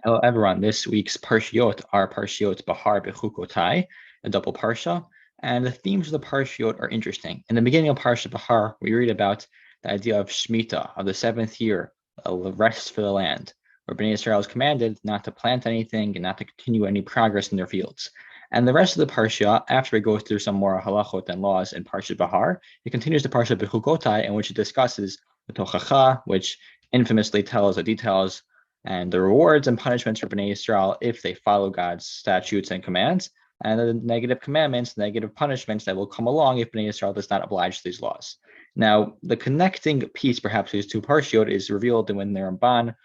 Hello, everyone. This week's Parshiot are Parshiot Behar, Bechukotai, a double Parsha. And the themes of the Parshiot are interesting. In the beginning of Parsha Behar, we read about the idea of Shemitah, of the seventh year, a rest for the land, where Bnei Israel is commanded not to plant anything and not to continue any progress in their fields. And the rest of the Parsha, after it goes through some more halachot and laws in Parsha Behar, it continues to Parsha Bechukotai, in which it discusses the Tochacha, which infamously tells the details and the rewards and punishments for Bnei Israel if they follow God's statutes and commands, and the negative commandments, negative punishments that will come along if Bnei Israel does not oblige to these laws. Now, the connecting piece, perhaps, these two parshiot is revealed when the Ramban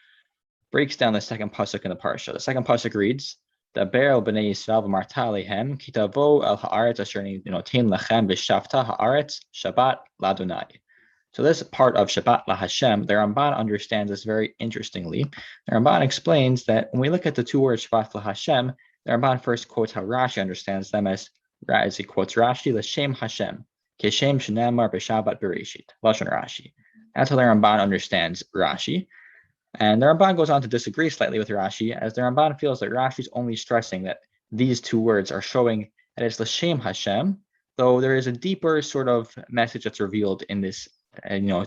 breaks down the second pasuk in the parsha. The second pasuk reads, "Daber Bnei Yisrael v'marta alehem kitavo el haaretz asher notin lechem v'shavta haaretz Shabbat ladonai." So this part of Shabbat LaHashem, the Ramban understands this very interestingly. The Ramban explains that when we look at the two words Shabbat LaHashem, the Ramban first quotes how Rashi understands them as he quotes Rashi, L'Shem Hashem, Keshem Shenamar B'Shabbat Bereshit, Lashon Rashi. That's how the Ramban understands Rashi. And the Ramban goes on to disagree slightly with Rashi, as the Ramban feels that Rashi is only stressing that these two words are showing that it's L'Shem Hashem, though there is a deeper sort of message that's revealed in this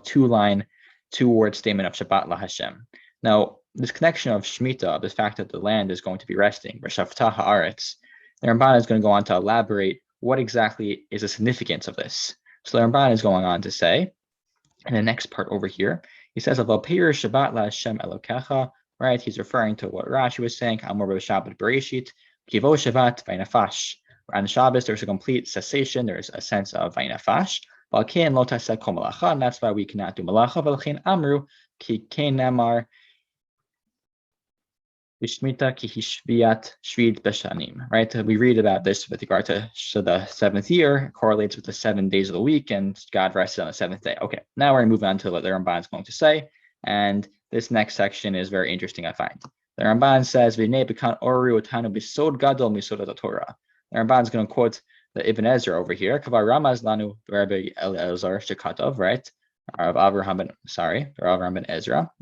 two-line, two-word statement of Shabbat LaHashem. Now, this connection of Shemitah, the fact that the land is going to be resting, V'shavta haaretz, the Ramban is going to go on to elaborate what exactly is the significance of this. So the Ramban is going on to say, in the next part over here, he says, Avalpeir Shabbat LaHashem Elokecha, right? He's referring to what Rashi was saying, Amor B'Shabbat Bereshit, Kivo Shabbat Vaynafash. On Shabbos, there's a complete cessation, there's a sense of Vaynafash, and that's why we cannot do malacha. Amru ki namar b'shmita ki hishviat shvid beshanim. Right? We read about this with regard to the seventh year. It correlates with the 7 days of the week, and God rested on the seventh day. Okay, now we're moving on to what the Ramban is going to say, and this next section is very interesting, I find. The Ramban says, "V'nei bekan oru otanu b'sod gadol misod Torah." The Ramban is going to quote the Ibn Ezra over here, Kavar Ramaz Lanu Rabbi Elazar Shekatov, right? Rav Avraham ben Ezra.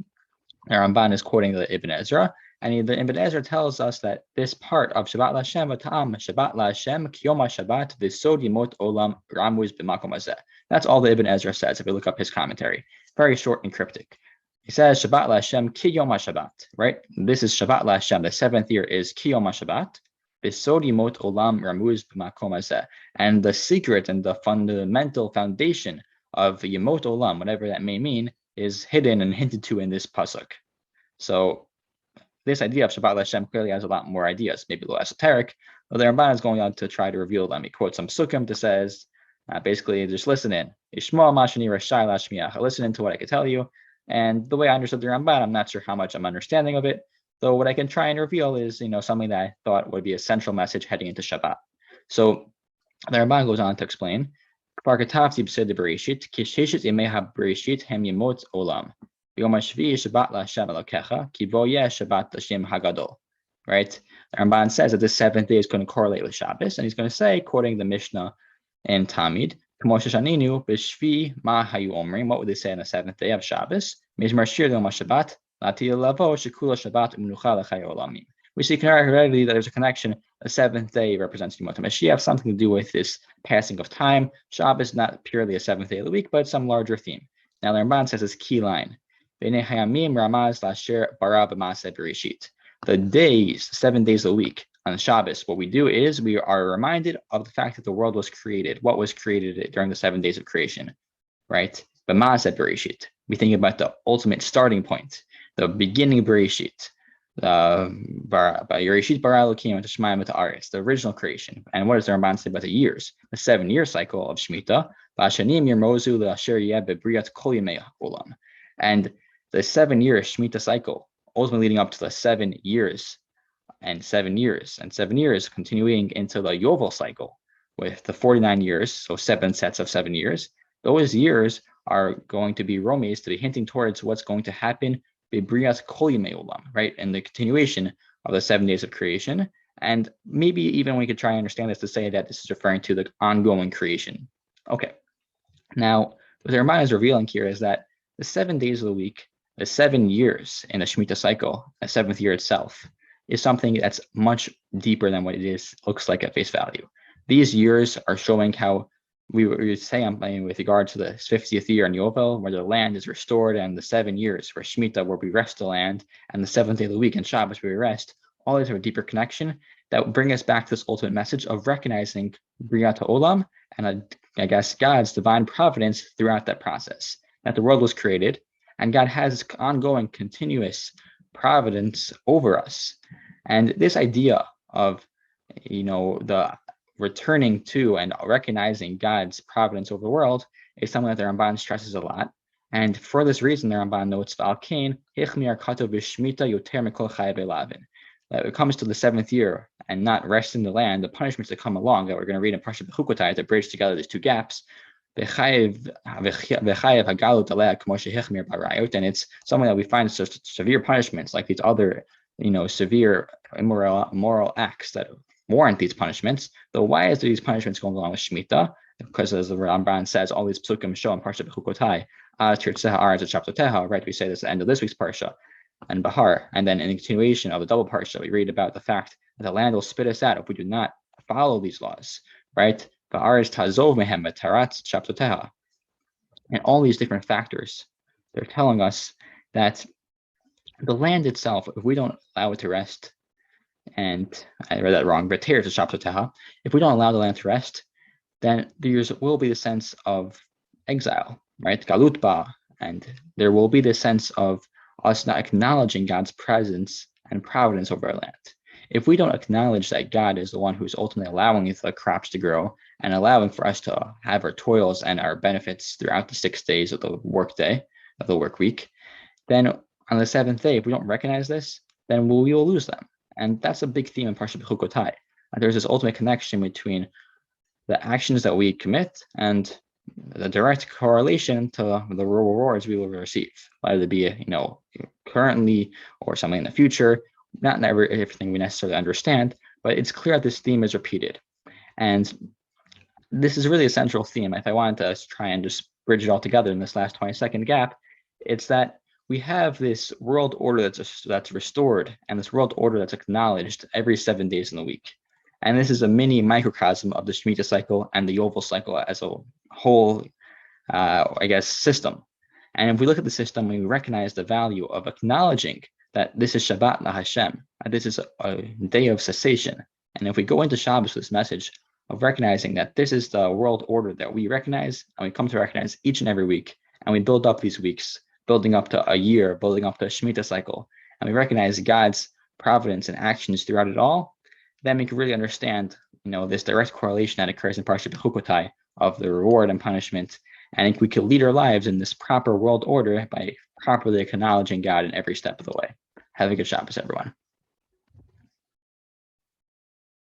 The Ramban is quoting the Ibn Ezra, and the Ibn Ezra tells us that this part of Shabbat LaHashem V'Ta'am Shabbat LaHashem Kiyom Shabbat V'Sod Yimot Olam Ramuz B'Makom Hazeh. That's all the Ibn Ezra says if we look up his commentary. Very short and cryptic. He says Shabbat LaHashem Kiyom Shabbat, right? This is Shabbat LaHashem. The seventh year is Kiyom Shabbat. And the secret and the fundamental foundation of Yemot Olam, whatever that may mean, is hidden and hinted to in this pasuk. So this idea of Shabbat LaHashem clearly has a lot more ideas, maybe a little esoteric, but the Ramban is going on to try to reveal them. He quotes some sukkim that says, basically, just listen in. Listen into what I could tell you. And the way I understood the Ramban, I'm not sure how much I'm understanding of it. Though what I can try and reveal is, something that I thought would be a central message heading into Shabbat. So the Ramban goes on to explain, right? The Ramban says that the seventh day is going to correlate with Shabbos, and he's going to say, quoting the Mishnah in Tamid, what would they say on the seventh day of Shabbos? We see already that there's a connection. The seventh day represents Yemot HaMashiach, something to do with this passing of time. Shabbos is not purely a seventh day of the week, but some larger theme. Now the Ramban says this key line. The days, 7 days a week on Shabbos, what we do is we are reminded of the fact that the world was created. What was created during the 7 days of creation, right? We think about the ultimate starting point. The beginning Bereshit, the original creation. And what does the Ramban say about the years? The 7-year cycle of Shemitah. And the 7-year Shemitah cycle, ultimately leading up to the 7 years and 7 years and 7 years, continuing into the Yovel cycle with the 49 years, so 7 sets of 7 years. Those years are going to be romes, to be hinting towards what's going to happen, right? And the continuation of the 7 days of creation. And maybe even we could try and understand this to say that this is referring to the ongoing creation. Okay. Now, what the Ramban is revealing here is that the 7 days of the week, the 7 years in the Shemitah cycle, the seventh year itself, is something that's much deeper than what it looks like at face value. These years are showing how we would say, with regard to the 50th year in Yovel, where the land is restored, and the 7 years for Shemitah, where we rest the land, and the 7th day of the week in Shabbos, where we rest. All these have a deeper connection that bring us back to this ultimate message of recognizing Briat Olam and I guess God's divine providence throughout that process. That the world was created, and God has ongoing, continuous providence over us. And this idea of, the returning to and recognizing God's providence over the world is something that the Ramban stresses a lot. And for this reason, the Ramban notes, that it comes to the 7th year and not resting the land, the punishments that come along that we're going to read in Parshat Bechukotai to bridge together these two gaps. And it's something that we find such severe punishments, like these other, severe immoral acts that warrant these punishments. Though why is these punishments going along with Shemitah? Because as the Ramban says, all these psukim show in Parshat Bechukotai, right? We say this at the end of this week's parsha, and Behar, and then in the continuation of the double parsha, we read about the fact that the land will spit us out if we do not follow these laws, right? Behar is tazov mehem taratz shaptoteha, and all these different factors, they're telling us that the land itself, if we don't allow it to rest, and I read that wrong, but tear to shaptoteha, if we don't allow the land to rest, then there will be the sense of exile, right? Galut ba, and there will be this sense of us not acknowledging God's presence and providence over our land. If we don't acknowledge that God is the one who's ultimately allowing the crops to grow and allowing for us to have our toils and our benefits throughout the 6 days of the work day, of the work week, then on the 7th day, if we don't recognize this, then we will lose them. And that's a big theme in Parshat Bechukotai. There's this ultimate connection between the actions that we commit and the direct correlation to the rewards we will receive, whether it be, currently or something in the future. Not everything we necessarily understand, but it's clear that this theme is repeated. And this is really a central theme. If I wanted to try and just bridge it all together in this last 20-second gap, it's that we have this world order that's restored, and this world order that's acknowledged every 7 days in the week. And this is a mini microcosm of the Shemitah cycle and the Yovel cycle as a whole, system. And if we look at the system, we recognize the value of acknowledging that this is Shabbat LaHashem, this is a day of cessation. And if we go into Shabbos with this message of recognizing that this is the world order that we recognize, and we come to recognize each and every week, and we build up these weeks, building up to a year, building up to a Shemitah cycle, and we recognize God's providence and actions throughout it all, then we can really understand, this direct correlation that occurs in Parshat Bechukotai of the reward and punishment. And I think we can lead our lives in this proper world order by properly acknowledging God in every step of the way. Have a good Shabbos, everyone.